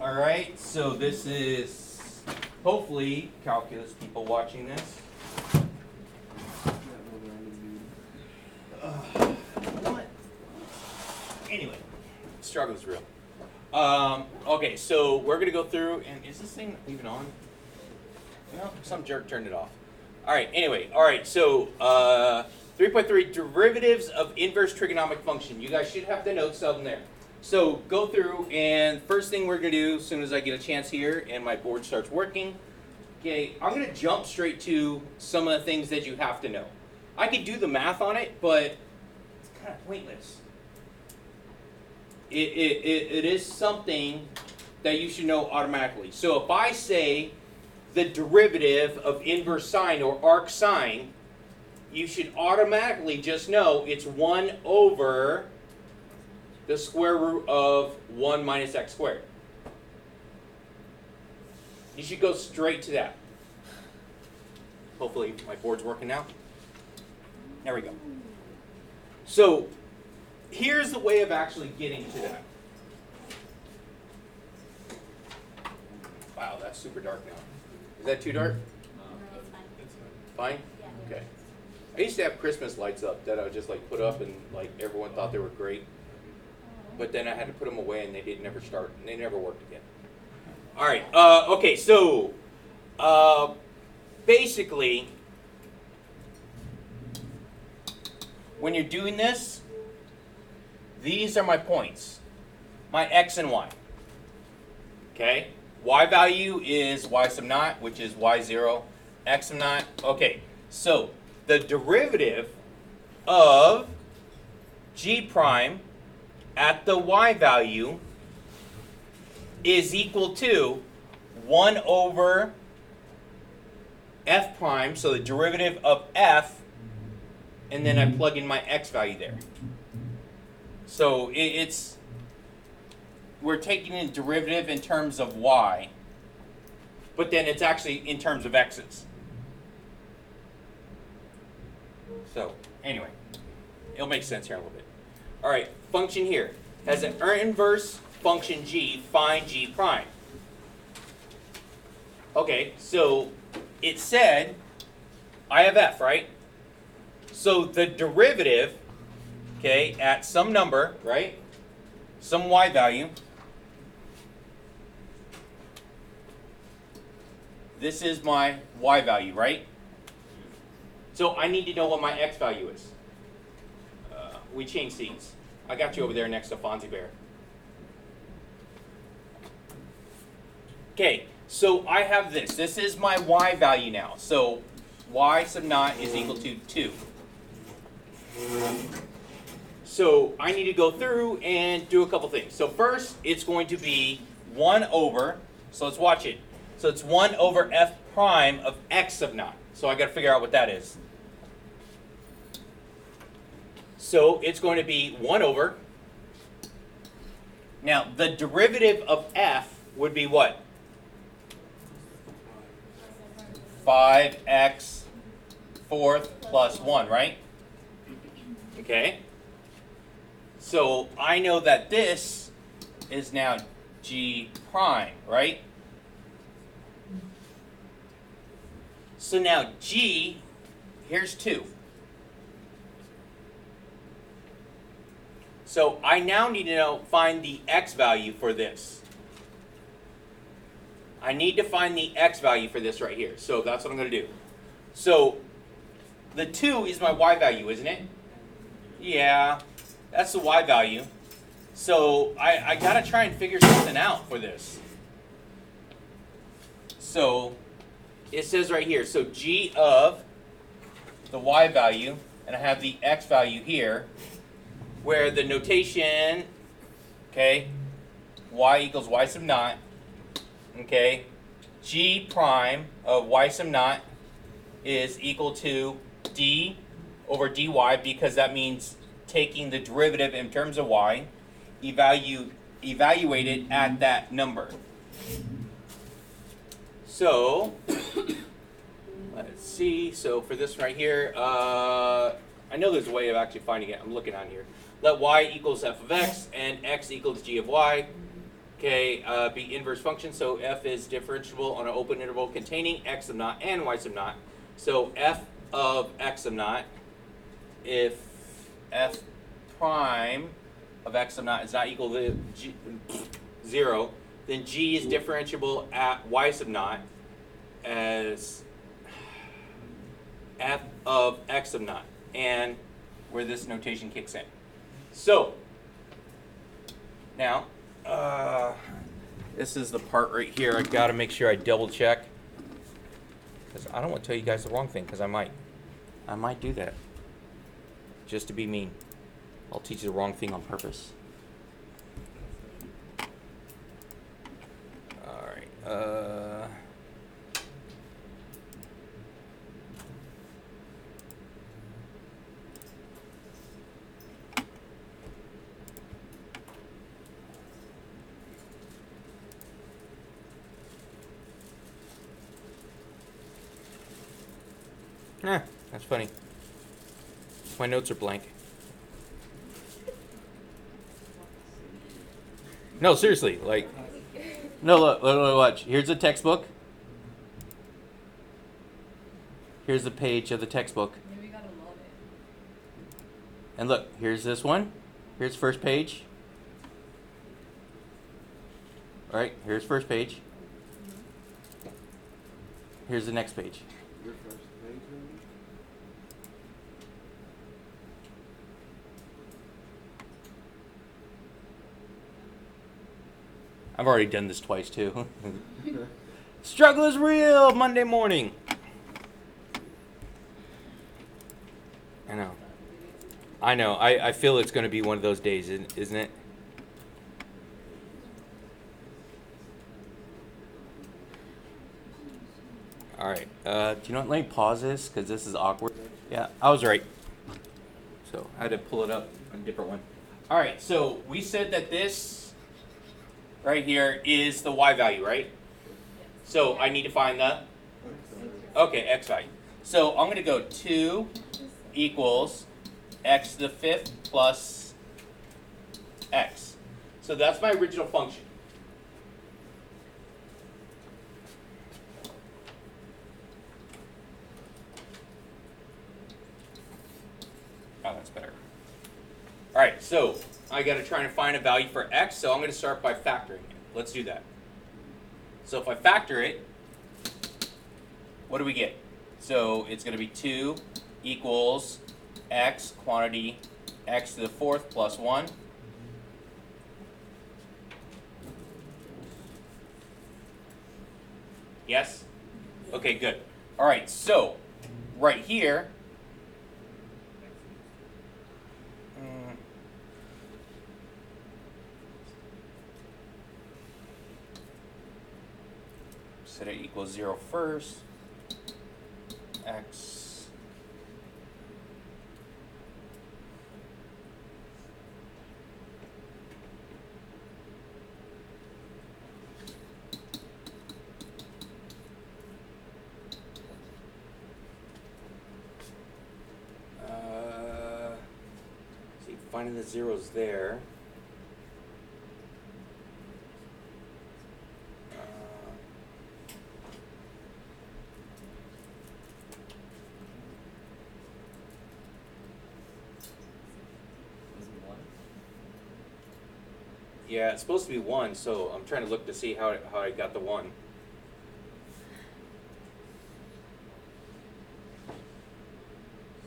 All right, so this is hopefully calculus people watching this. What? Anyway, struggle is real. Okay, so we're going to go through, and is this thing even on? No, some jerk turned it off. All right, anyway, all right, so 3.3, derivatives of inverse trigonomic function. You guys should have the notes of them there. So go through, and first thing we're going to do, as soon as I get a chance here and my board starts working, okay, I'm going to jump straight to some of the things that you have to know. I could do the math on it, but it's kind of pointless. It is something that you should know automatically. So if I say the derivative of inverse sine or arc sine, you should automatically just know it's 1 over the square root of 1 minus x squared. You should go straight to that. Hopefully my board's working now. There we go. So here's the way of actually getting to that. Wow, that's super dark now. Is that too dark? It's fine. Fine? Yeah. Okay. I used to have Christmas lights up that I would just like put up and like everyone thought they were great. But then I had to put them away and they didn't ever start and they never worked again. All right. Okay, so basically when you're doing this, these are my points, my x and y. Okay? Y value is y sub naught, which is y0, x sub naught. Okay, so the derivative of g prime at the y value is equal to 1 over f prime, so the derivative of f, and then I plug in my x value there. So we're taking a derivative in terms of y, but then it's actually in terms of x's. So anyway, it'll make sense here in a little bit. All right, function here has an inverse function g, find g prime. Okay, so it said I have f, right? So the derivative, okay, at some number, right, some y value, this is my y value, right? So I need to know what my x value is. We changed seats. I got you over there next to Fonzie Bear. Okay, so I have this. This is my y value now. So y sub naught is equal to 2. So I need to go through and do a couple things. So first, it's going to be 1 over, so let's watch it. So it's 1 over f prime of x sub naught. So I got to figure out what that is. So it's going to be 1 over. Now, the derivative of f would be what? 5x fourth plus 1, right? Okay. So I know that this is now g prime, right? So now g, here's 2. So I now need to find the x value for this. I need to find the x value for this right here. So that's what I'm going to do. So the 2 is my y value, isn't it? Yeah, that's the y value. So I got to try and figure something out for this. So it says right here, so g of the y value, and I have the x value here, where the notation, okay, y equals y sub naught, okay, g prime of y sub naught is equal to d over dy, because that means taking the derivative in terms of y, evaluate it at that number. So let's see. So for this right here, I know there's a way of actually finding it. I'm looking on here. Let y equals f of x and x equals g of y. Okay, be inverse function, so f is differentiable on an open interval containing x sub naught and y sub naught. So f of x sub naught, if f prime of x sub naught is not equal to 0, then g is differentiable at y sub naught as f of x sub naught, and where this notation kicks in. So, now, this is the part right here. I gotta make sure I double check, because I don't want to tell you guys the wrong thing, because I might do that, just to be mean. I'll teach you the wrong thing on purpose. All right. That's funny. My notes are blank. No, seriously, like, no, look, watch. Here's the textbook. Here's the page of the textbook. Maybe we gotta love it. And look, here's this one. Here's first page. All right, here's first page. Here's the next page. Your first page, maybe? I've already done this twice too. Struggle is real Monday morning. I know. I feel it's going to be one of those days, isn't it? All right. Do you know what? Let me pause this because this is awkward. Yeah, I was right. So I had to pull it up on a different one. All right. So we said that this right here is the y value, right? So I need to find the x value. So I'm going to go 2 equals x to the 5th plus x. So that's my original function. Oh, that's better. All right, so I got to try and find a value for x, so I'm going to start by factoring it. Let's do that. So if I factor it, what do we get? So it's going to be 2 equals x quantity x to the 4th plus 1. Yes? Okay, good. All right, so right here, set it equals 0 first. X see, finding the zeros there. Yeah, it's supposed to be 1, so I'm trying to look to see how I got the 1.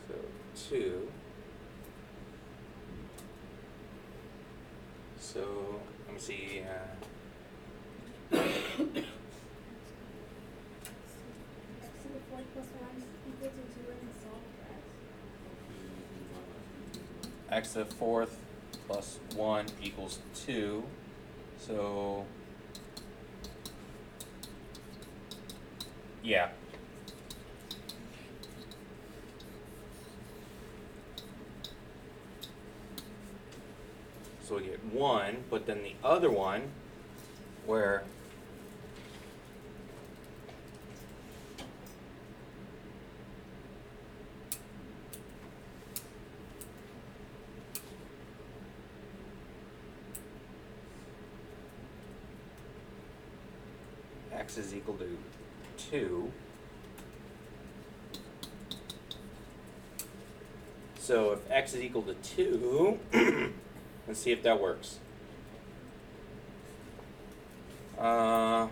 So 2. So let me see. X to the 4th plus 1 equal to 2 and solve for x. X to the 4th plus 1 equals 2. So, yeah. So we get 1, but then the other one, where x is equal to 2. So if x is equal to 2, let's see if that works. So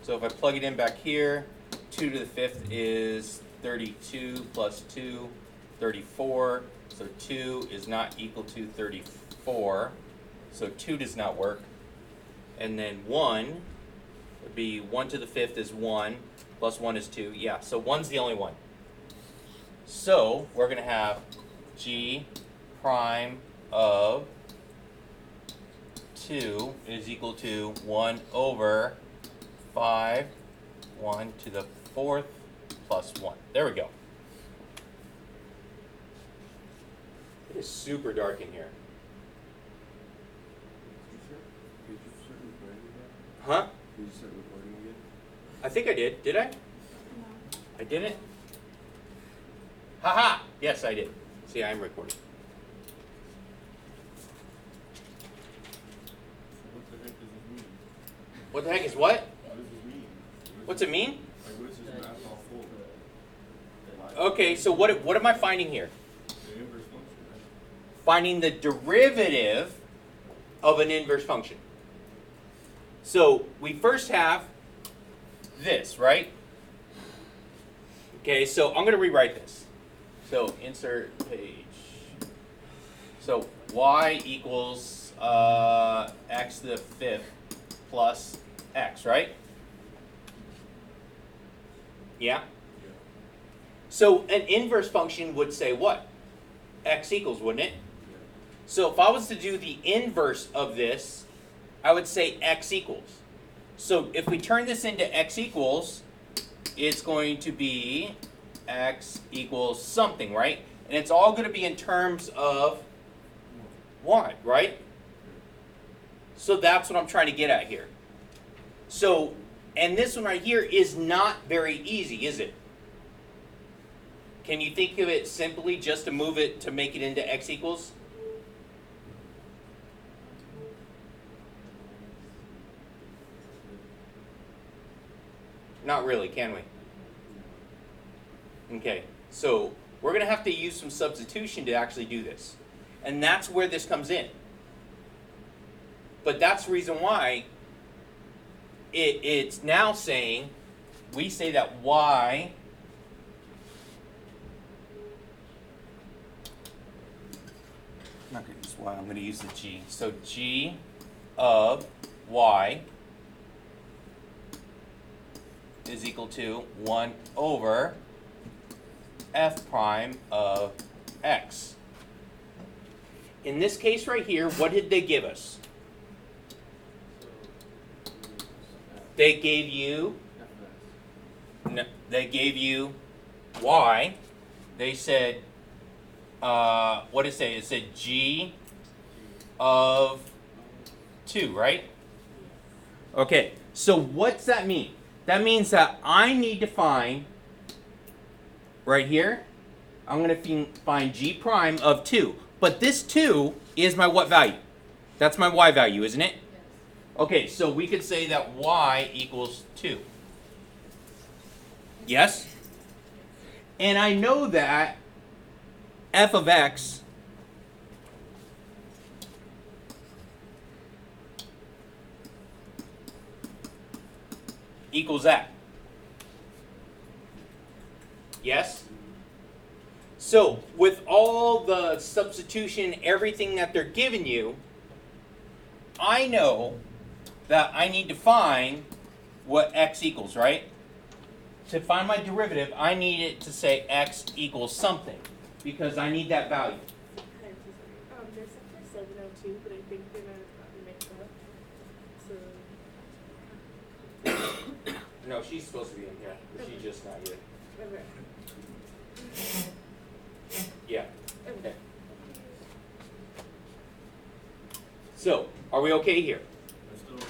if I plug it in back here, 2 to the 5th is 32 plus 2, 34. So 2 is not equal to 34. So 2 does not work. And then 1 would be 1 to the 5th is 1, plus 1 is 2. Yeah, so 1's the only one. So we're going to have g prime of 2 is equal to 1 over 5, 1 to the 4th plus 1. There we go. It is super dark in here. Did you start recording again? Huh? Did you start recording again? I think I did. Did I? No. I didn't? Haha! Yes, I did. See, I am recording. What the heck does this mean? What the heck is what? What does this mean? What's it mean? Like, what is this math all for? Okay, so what am I finding here? The inverse function, right? Finding the derivative of an inverse function. So we first have this, right? Okay, so I'm going to rewrite this. So insert page. So y equals x to the 5th plus x, right? Yeah? So an inverse function would say what? X equals, wouldn't it? So if I was to do the inverse of this, I would say x equals. So if we turn this into x equals, it's going to be x equals something, right? And it's all going to be in terms of y, right? So that's what I'm trying to get at here. So, and this one right here is not very easy, is it? Can you think of it simply just to move it to make it into x equals? Not really, can we? Okay, so we're going to have to use some substitution to actually do this. And that's where this comes in. But that's the reason why it's now saying, we say that y I'm not going to use y, I'm going to use the g. So g of y is equal to 1 over f prime of x. In this case right here, what did they give us? They gave you y. They said, what did it say? It said g of 2, right? Okay, so what's that mean? That means that I need to find, right here, I'm going to find g prime of 2. But this 2 is my what value? That's my y value, isn't it? Okay, so we could say that y equals 2. Yes? And I know that f of x equals that. Yes? So, with all the substitution, everything that they're giving you, I know that I need to find what x equals, right? To find my derivative, I need it to say x equals something, because I need that value. There's actually 702, but I think they might have gotten mixed up. So, No, she's supposed to be in here, but she's just not yet. okay. Yeah. Okay. So, are we okay here? I still like,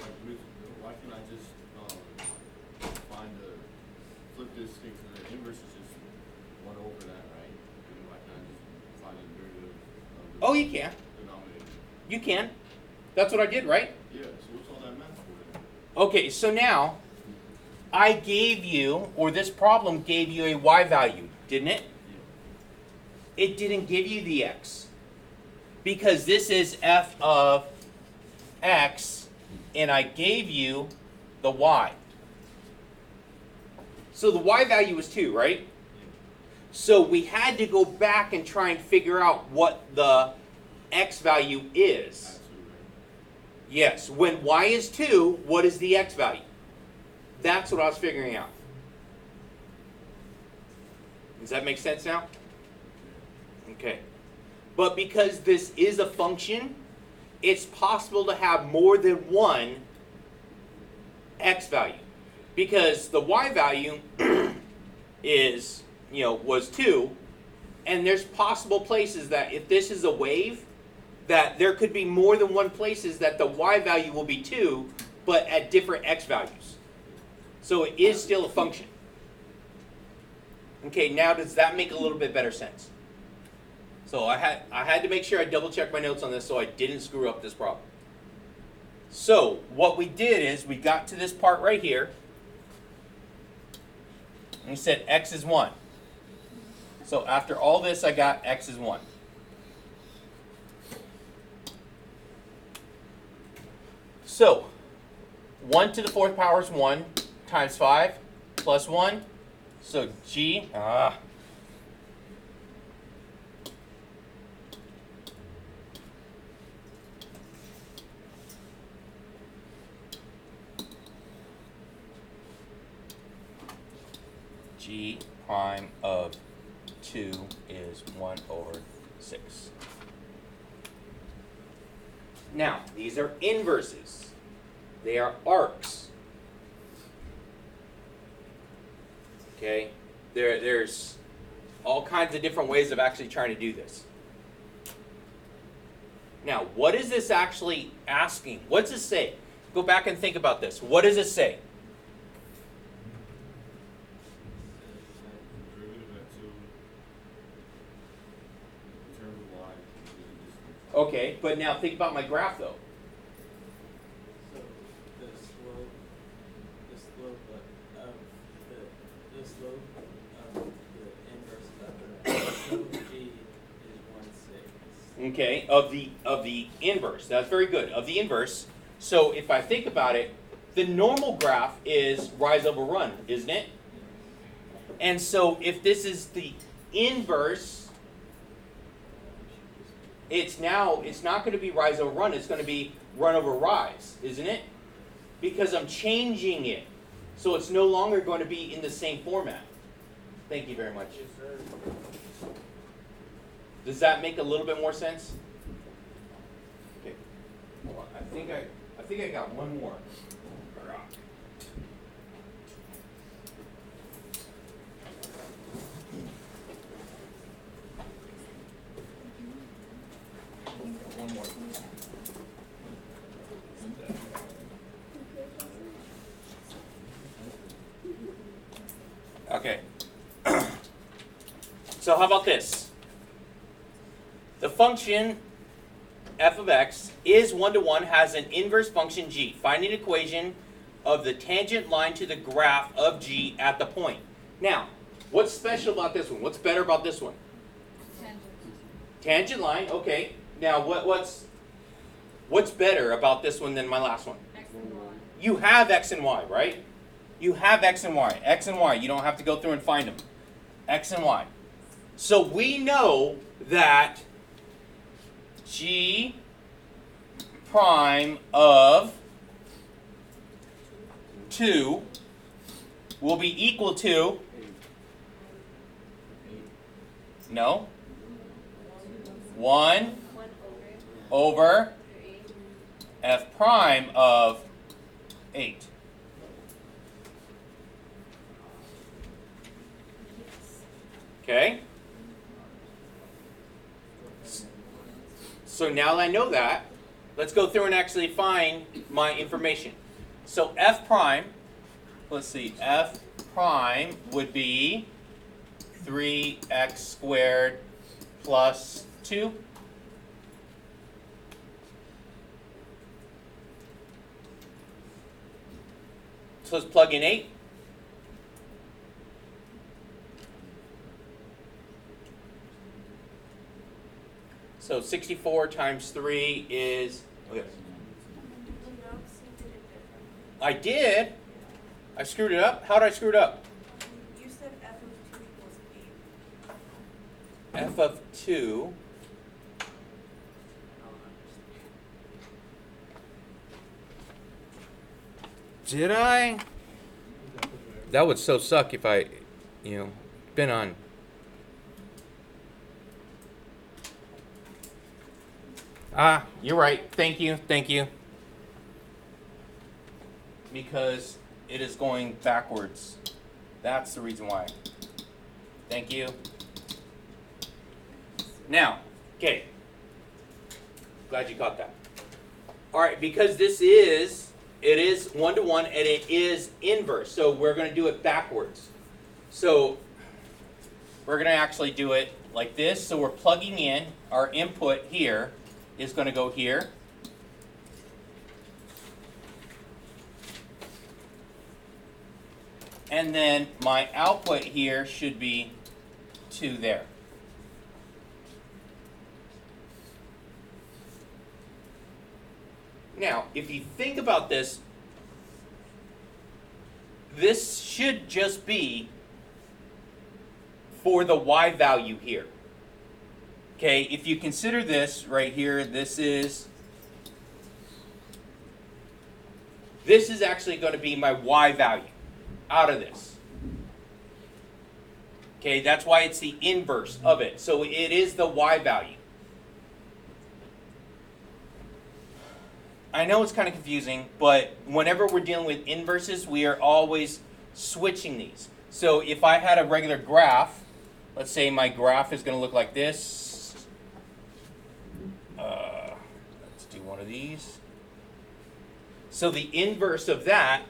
why can't I just flip this thing to the inverse is just 1 over that, right? And why can't I just find the derivative of the Oh, you can. denominator? You can. That's what I did, right? Yeah, so what's all that math for then? Okay, so now, I gave you, or this problem gave you a y value, didn't it? It didn't give you the x. Because this is f of x, and I gave you the y. So the y value was 2, right? So we had to go back and try and figure out what the x value is. That's two, right? Yes, when y is 2, what is the x value? That's what I was figuring out. Does that make sense now? Okay. But because this is a function, it's possible to have more than one x value. Because the y value is, was 2, and there's possible places that if this is a wave, that there could be more than one places that the y value will be 2, but at different x values. So it is still a function. Okay, now does that make a little bit better sense? So I had to make sure I double checked my notes on this so I didn't screw up this problem. So what we did is we got to this part right here, and we said x is 1. So after all this, I got x is 1. So 1 to the 4th power is 1 times 5 plus 1. So g, g prime of 2 is 1 over 6. Now, these are inverses. They are arcs. Okay? There's all kinds of different ways of actually trying to do this. Now, what is this actually asking? What's it say? Go back and think about this. What does it say? Derivative at 2 in terms of y is the distance. Okay, but now think about my graph though. So the slope of the slope of the inverse of the slope of g is 1/6. Okay, of the inverse. That's very good. Of the inverse. So if I think about it, the normal graph is rise over run, isn't it? And so if this is the inverse, it's not going to be rise over run, it's going to be run over rise, isn't it? Because I'm changing it. So it's no longer going to be in the same format. Thank you very much. Does that make a little bit more sense? Okay. Hold on. I think I got one more. One more. Okay. So how about this? The function f of x is 1 to 1, has an inverse function g. Find an equation of the tangent line to the graph of g at the point. Now, what's special about this one? What's better about this one? Tangent line, okay. Now, what's better about this one than my last one? X and Y. You have x and y, right? You have x and y. X and y. You don't have to go through and find them. X and y. So we know that g prime of 2 will be equal to, no, 1 over f prime of 8. Okay? So now that I know that, let's go through and actually find my information. So f prime, let's see, f prime would be 3x squared plus 2. So let's plug in 8. So 64 times 3 is, oh yes. I did. I screwed it up. How did I screw it up? You said f of 2 equals 8. F of 2. Did I? That would so suck if I, been on. Ah, you're right. Thank you. Thank you. Because it is going backwards. That's the reason why. Thank you. Now, okay. Glad you caught that. All right, because it is 1-to-1 and it is inverse. So we're going to do it backwards. So we're going to actually do it like this. So we're plugging in our input here is going to go here. And then my output here should be 2 there. Now, if you think about this, this should just be for the y value here. Okay, if you consider this right here, this is actually going to be my y value out of this. Okay, that's why it's the inverse of it. So it is the y value. I know it's kind of confusing, but whenever we're dealing with inverses, we are always switching these. So if I had a regular graph, let's say my graph is going to look like this. Let's do one of these. So the inverse of that,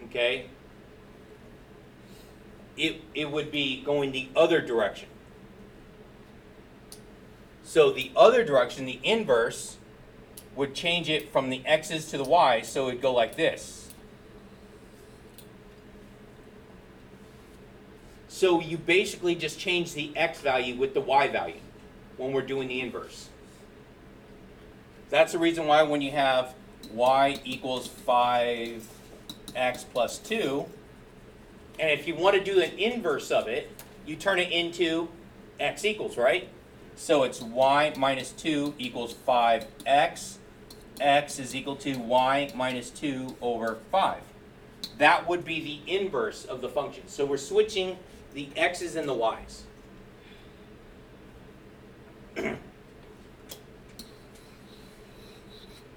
okay, it would be going the other direction. So the other direction, the inverse, would change it from the x's to the y's, so it would go like this. So you basically just change the x value with the y value when we're doing the inverse. That's the reason why when you have y equals 5x plus 2, and if you want to do an inverse of it, you turn it into x equals, right? So it's y minus 2 equals 5x. X is equal to y minus 2 over 5. That would be the inverse of the function. So we're switching the x's and the y's.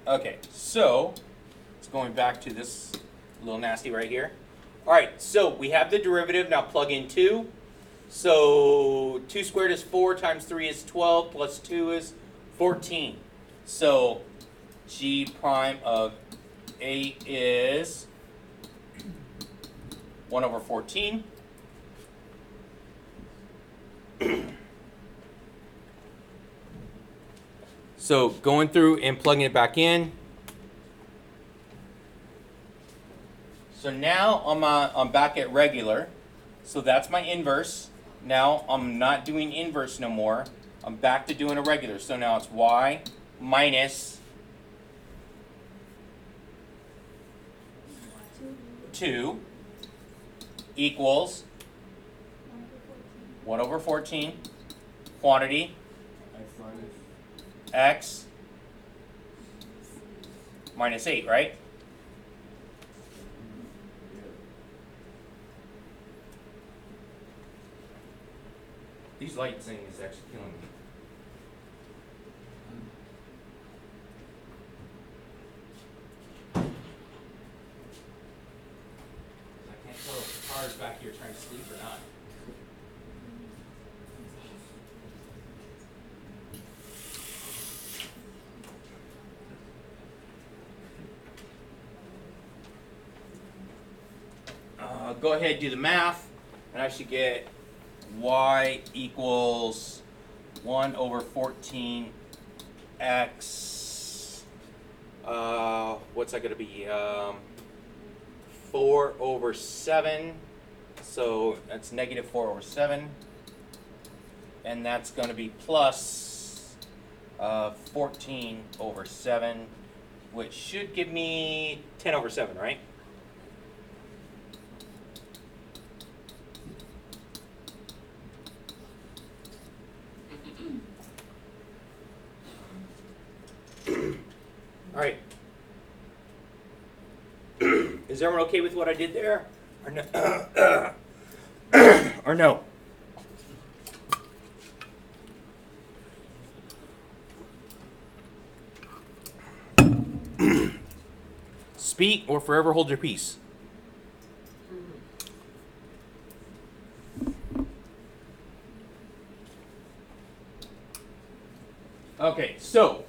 Okay, so it's going back to this little nasty right here. All right, so we have the derivative. Now plug in 2. So 2 squared is 4 times 3 is 12 plus 2 is 14. So g prime of 8 is 1 over 14. So going through and plugging it back in. So now I'm back at regular. So that's my inverse. Now I'm not doing inverse no more. I'm back to doing a regular. So now it's y minus 2 equals 1 over 14 quantity X minus. x minus 8, right? Yeah. These light thing is actually killing me. I can't tell if the car's back here trying to sleep or not. Go ahead and do the math, and I should get y equals 1 over 14 x, what's that going to be, 4 over 7, so that's negative 4 over 7, and that's going to be plus 14 over 7, which should give me 10 over 7, right? All right. Is everyone okay with what I did there? Or no? Or no? Speak or forever hold your peace. Okay, so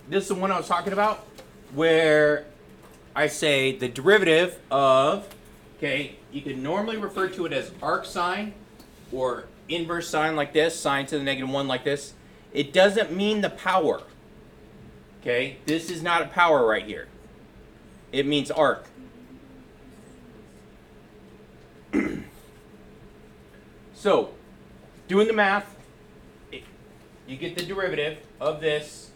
this is the one I was talking about where I say the derivative of, okay, you can normally refer to it as arc sine or inverse sine like this, sine to the negative 1 like this. It doesn't mean the power. Okay, this is not a power right here. It means arc. So, doing the math, you get the derivative of this.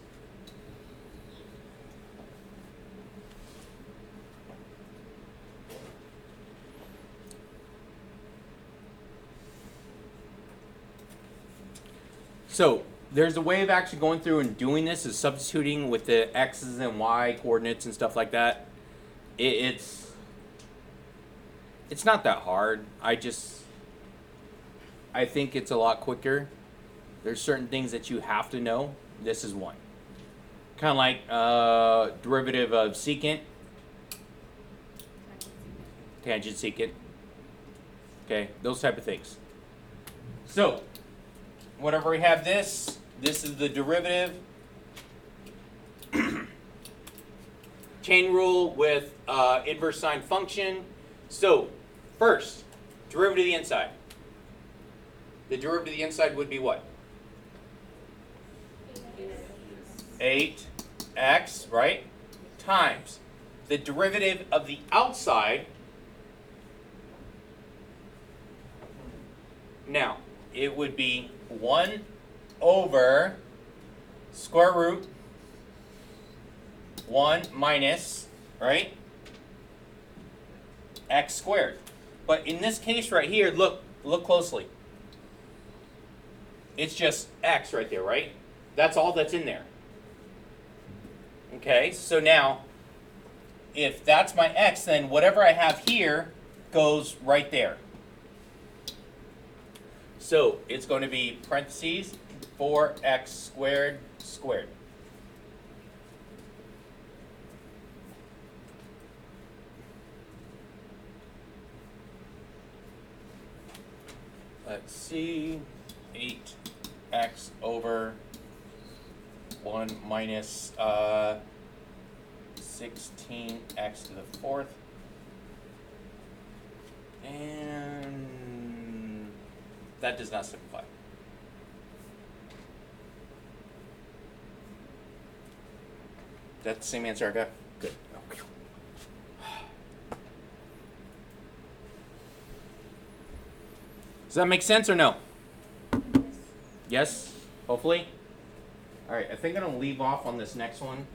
So, there's a way of actually going through and doing this is substituting with the x's and y coordinates and stuff like that. It's not that hard. I think it's a lot quicker. There's certain things that you have to know. This is one. Kind of like derivative of secant, tangent secant. Okay, those type of things. So, whenever we have this is the derivative. Chain rule with inverse sine function. So, first, derivative of the inside. The derivative of the inside would be what? 8x, right? Times the derivative of the outside. Now, it would be 1 over square root 1 minus, right, x squared. But in this case right here, look closely. It's just x right there, right? That's all that's in there. Okay, so now, if that's my x, then whatever I have here goes right there. So it's going to be parentheses 4x squared squared. Let's see, 8x over 1 minus 16x to the 4th. And that does not simplify. That's the same answer I got? Good. Does that make sense or no? Yes? Hopefully? Alright, I think I'm going to leave off on this next one.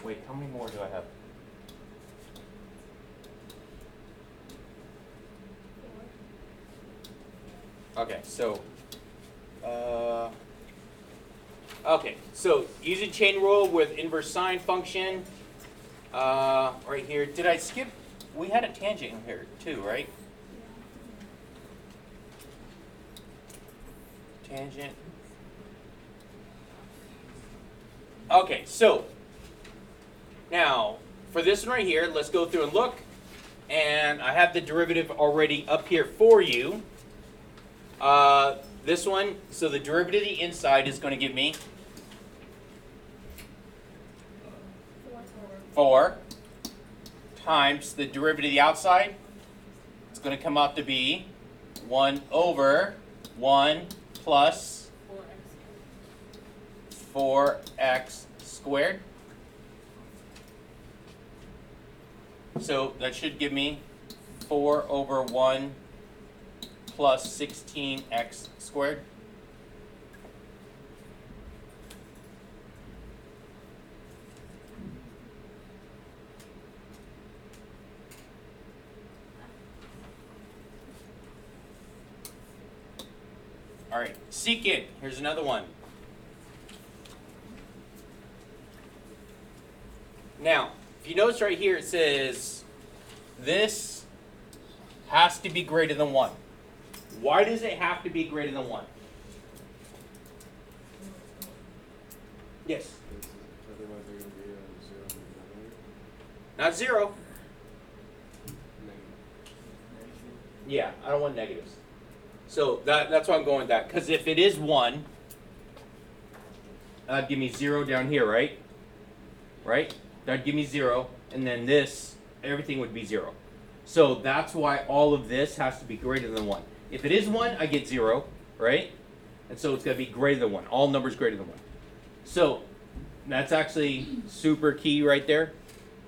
Wait, how many more do I have? Okay, so using chain rule with inverse sine function, right here. Did I skip? We had a tangent in here too, right? Tangent. Okay, so now for this one right here, let's go through and look. And I have the derivative already up here for you. This one, so the derivative of the inside is going to give me 4 times the derivative of the outside. It's going to come out to be 1 over 1 plus 4x squared. So that should give me 4 over 1 plus 16x squared. All right, secant, here's another one. Now, if you notice right here, it says this has to be greater than 1. Why does it have to be greater than 1? Yes? Otherwise they're gonna be 0 and denominator. Not 0. Negative. Yeah, I don't want negatives. So that's why I'm going with that. Because if it is 1, that'd give me 0 down here, right? Right? That'd give me 0. And then this, everything would be 0. So that's why all of this has to be greater than 1. If it is 1, I get 0, right? And so it's got to be greater than 1. All numbers greater than 1. So that's actually super key right there.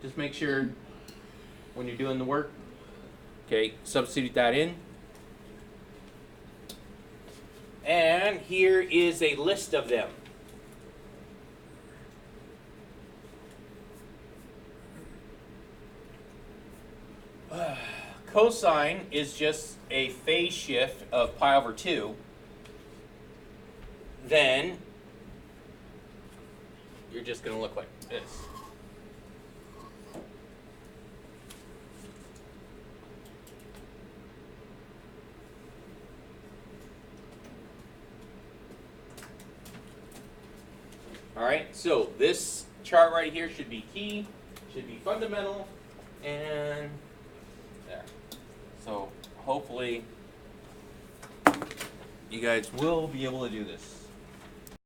Just make sure when you're doing the work, okay, substitute that in. And here is a list of them. Cosine is just a phase shift of pi over 2. Then you're just going to look like this. All right, so this chart right here should be key, should be fundamental, and there. So hopefully you guys will be able to do this.